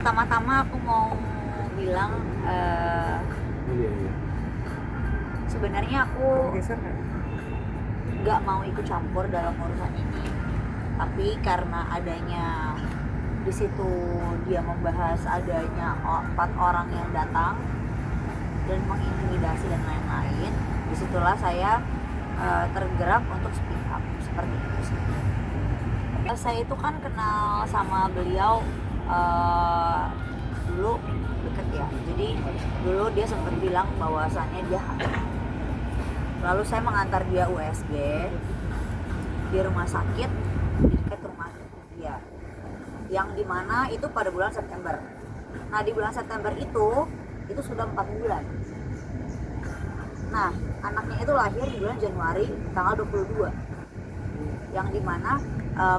Pertama-tama aku mau bilang sebenarnya aku nggak mau ikut campur dalam urusan ini, tapi karena adanya di situ dia membahas adanya 4 orang yang datang dan mengintimidasi dan lain-lain, disitulah saya tergerak untuk speak up seperti itu sih. Saya itu kan kenal sama beliau dulu deket ya, jadi dulu dia sempat bilang bahwasannya dia hamil. Lalu saya mengantar dia USG di rumah sakit di dekat rumah dia, yang dimana itu pada bulan September. Nah di bulan September itu sudah 4 bulan. Nah anaknya itu lahir di bulan Januari tanggal 22, yang dimana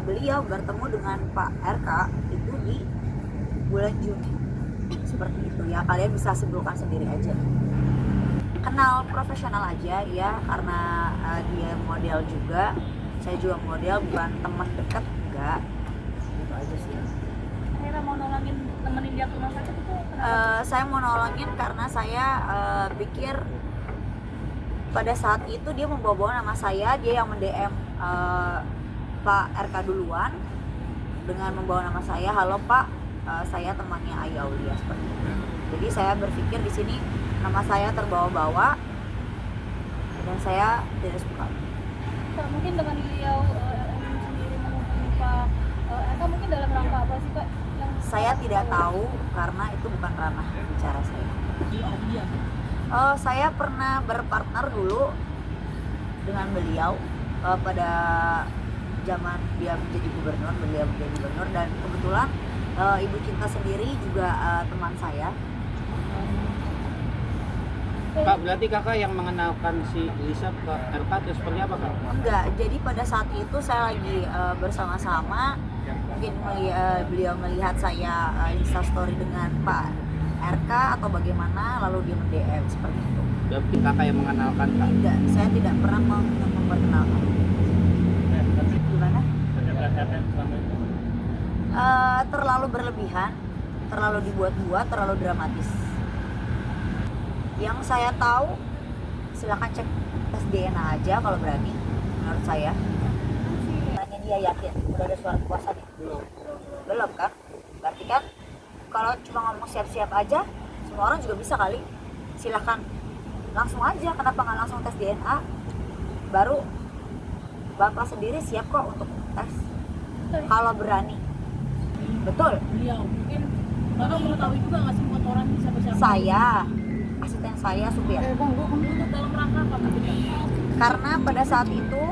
beliau bertemu dengan Pak RK itu di bulan Juni. Seperti itu ya, kalian bisa simpulkan sendiri aja. Kenal profesional aja ya, karena dia model juga, saya juga model, bukan teman dekat, enggak. Gitu aja sih. Akhirnya mau nolongin, temenin dia ke rumah sakit itu kenapa? Saya mau nolongin karena saya pikir pada saat itu dia membawa nama saya, dia yang mendm Pak RK duluan dengan membawa nama saya, halo Pak, saya temannya Ayah Aulia, seperti itu. Jadi saya berpikir di sini nama saya terbawa-bawa dan saya tidak suka. Kak, mungkin dengan beliau sendiri menghubungi Pak Eka mungkin dalam rangka apa sih Kak? Saya tidak tahu karena itu bukan ranah bicara saya. Saya pernah berpartner dulu dengan beliau pada zaman dia menjadi gubernur, beliau menjadi gubernur, dan kebetulan Ibu Cinta sendiri juga teman saya. Kak, berarti kakak yang mengenalkan si Lisa ke RK itu seperti apa Kak? Enggak, jadi pada saat itu saya lagi bersama-sama, mungkin beliau melihat saya instastory dengan Pak RK atau bagaimana, lalu dia mendm seperti itu. Berarti kakak yang mengenalkan Kak? Tidak, saya tidak pernah memperkenalkan. Gimana? Terlalu berlebihan, terlalu dibuat-buat, terlalu dramatis. Yang saya tahu, silakan cek tes DNA aja kalau berani, menurut saya. Tanya dia yakin udah ada surat kuasa nih? Belum kan? Berarti kan kalau cuma ngomong siap-siap aja, semua orang juga bisa kali. Silakan langsung aja, kenapa nggak langsung tes DNA? Baru Bapak sendiri siap kok untuk tes kalau berani. Betul? Beliau mungkin Bapak mengetahui juga nggak sih buat orang siapa-siapa? Saya, asisten saya, supir. Untuk dalam rangka apa Kak? Karena pada saat itu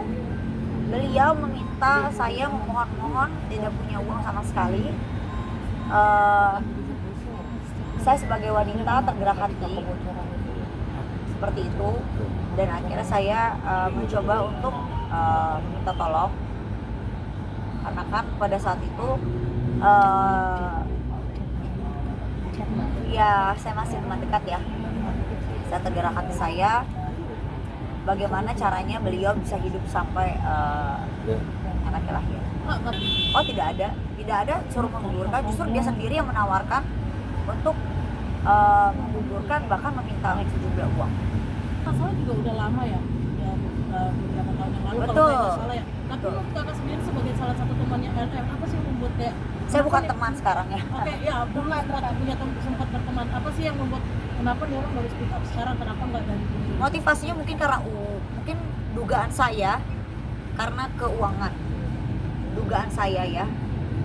beliau meminta saya memohon tidak punya uang sama sekali. Saya sebagai wanita tergerak hati seperti itu, dan akhirnya saya mencoba untuk minta tolong, karena kan pada saat itu ya saya masih teman dekat ya. Saya tergerak hati saya, bagaimana caranya beliau bisa hidup sampai anaknya lahir. Oh tidak ada suruh menggugurkan, justru dia sendiri yang menawarkan untuk menggugurkan, bahkan meminta sejumlah uang. Masalah juga udah lama ya, beberapa tahun yang lalu. Betul. Kalau saya nggak salah ya. Tapi kakak sendiri sebagai salah satu temannya RM, apa sih yang membuat kayak? Saya bukan teman sekarang ya. Oke, ya bukan punya sempat berteman. Apa sih yang membuat kenapa nih orang baru speak up sekarang? Kenapa nggak dari dulu? Motivasinya mungkin karena mungkin dugaan saya karena keuangan. Dugaan saya ya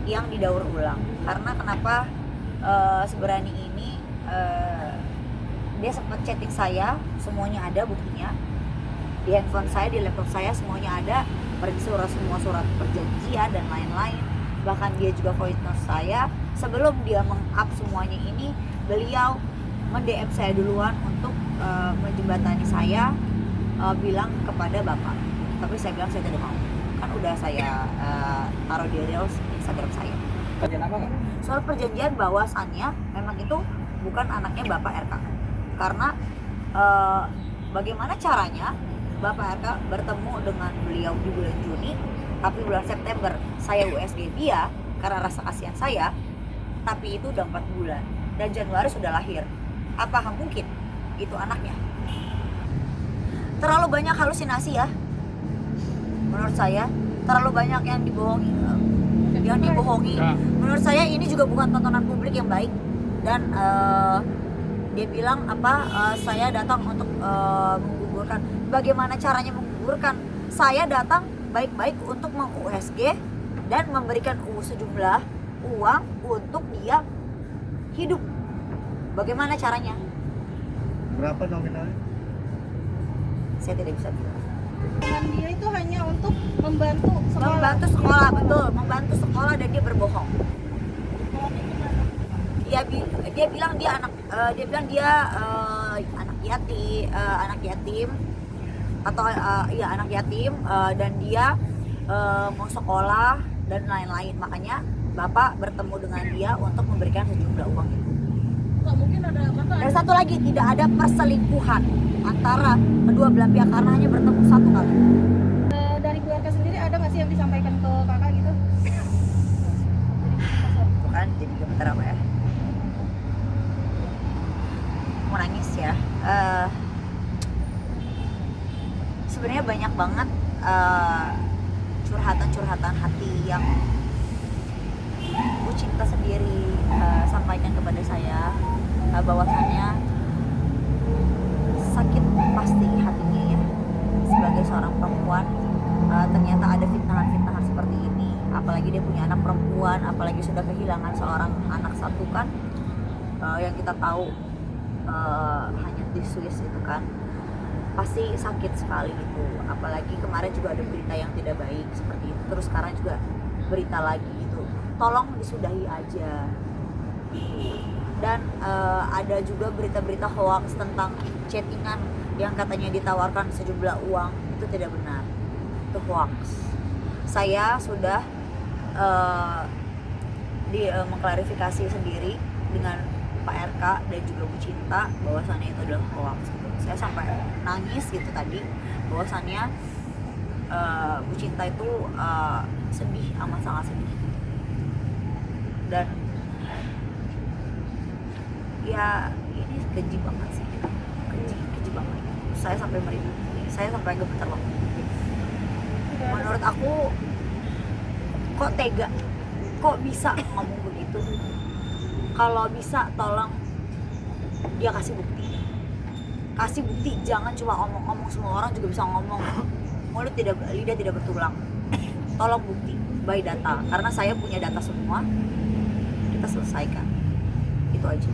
yang didaur ulang. Karena kenapa seberani ini dia sempat chatting saya, semuanya ada buktinya. Di handphone saya, di laptop saya semuanya ada, pergi semua surat perjanjian dan lain-lain. Bahkan dia juga voice note saya. Sebelum dia meng-up semuanya ini, beliau mend-DM saya duluan untuk menjembatani saya, bilang kepada Bapak. Tapi saya bilang saya tidak mau, kan udah saya taruh di reels Instagram saya. Soal perjanjian bahwasannya memang itu bukan anaknya Bapak RK. Karena bagaimana caranya Bapak RK bertemu dengan beliau di bulan Juni, tapi bulan September saya USG dia karena rasa kasihan saya, tapi itu udah 4 bulan dan Januari sudah lahir. Apakah mungkin itu anaknya? Terlalu banyak halusinasi ya, menurut saya. Terlalu banyak yang dibohongi. Ya. Menurut saya ini juga bukan tontonan publik yang baik. Dan dia bilang saya datang untuk menggugurkan. Bagaimana caranya menggugurkan? Saya datang baik-baik untuk meng-USG dan memberikan sejumlah uang untuk dia hidup. Bagaimana caranya? Berapa nominalnya? Saya tidak bisa bilang. Dengan dia itu hanya untuk membantu sekolah. Membantu sekolah, betul, membantu sekolah, dan dia berbohong. Dia bilang dia anak yatim atau anak yatim, dan dia mau sekolah dan lain-lain. Makanya Bapak bertemu dengan dia untuk memberikan sejumlah uang itu. Nggak mungkin ada kakak. Dan satu lagi, tidak ada perselingkuhan antara kedua belah pihak karena hanya bertemu satu kali. Dari keluarga sendiri ada nggak sih yang disampaikan ke kakak gitu? Bukan jadi gemetar apa ya? Mau nangis ya. Sebenarnya banyak banget curhatan hati yang Bu Cinta sendiri sampaikan kepada saya, bahwasannya sakit pasti hatinya ya, sebagai seorang perempuan. Ternyata ada fitnahan seperti ini, apalagi dia punya anak perempuan, apalagi sudah kehilangan seorang anak satu kan, yang kita tahu hanya di Swiss itu kan, pasti sakit sekali itu. Apalagi kemarin juga ada berita yang tidak baik seperti itu, terus sekarang juga berita lagi gitu. Tolong disudahi aja. Dan ada juga berita-berita hoax tentang chattingan yang katanya ditawarkan sejumlah uang, itu tidak benar, itu hoax. Saya sudah mengklarifikasi sendiri dengan Pak RK dan juga Bu Cinta bahwasannya itu adalah hoax. Saya sampai nangis gitu tadi, bahwasannya Bu Cinta itu sedih, amat sangat sedih. Dan ya ini keji banget sih, keji banget. Saya sampai merinding, saya sampai gemetar banget. Menurut aku, kok tega, kok bisa ngomong begitu? Kalau bisa tolong dia kasih bukti, jangan cuma omong-omong. Semua orang juga bisa ngomong, lidah tidak bertulang. Tolong bukti by data, karena saya punya data semua. Kita selesaikan, itu aja.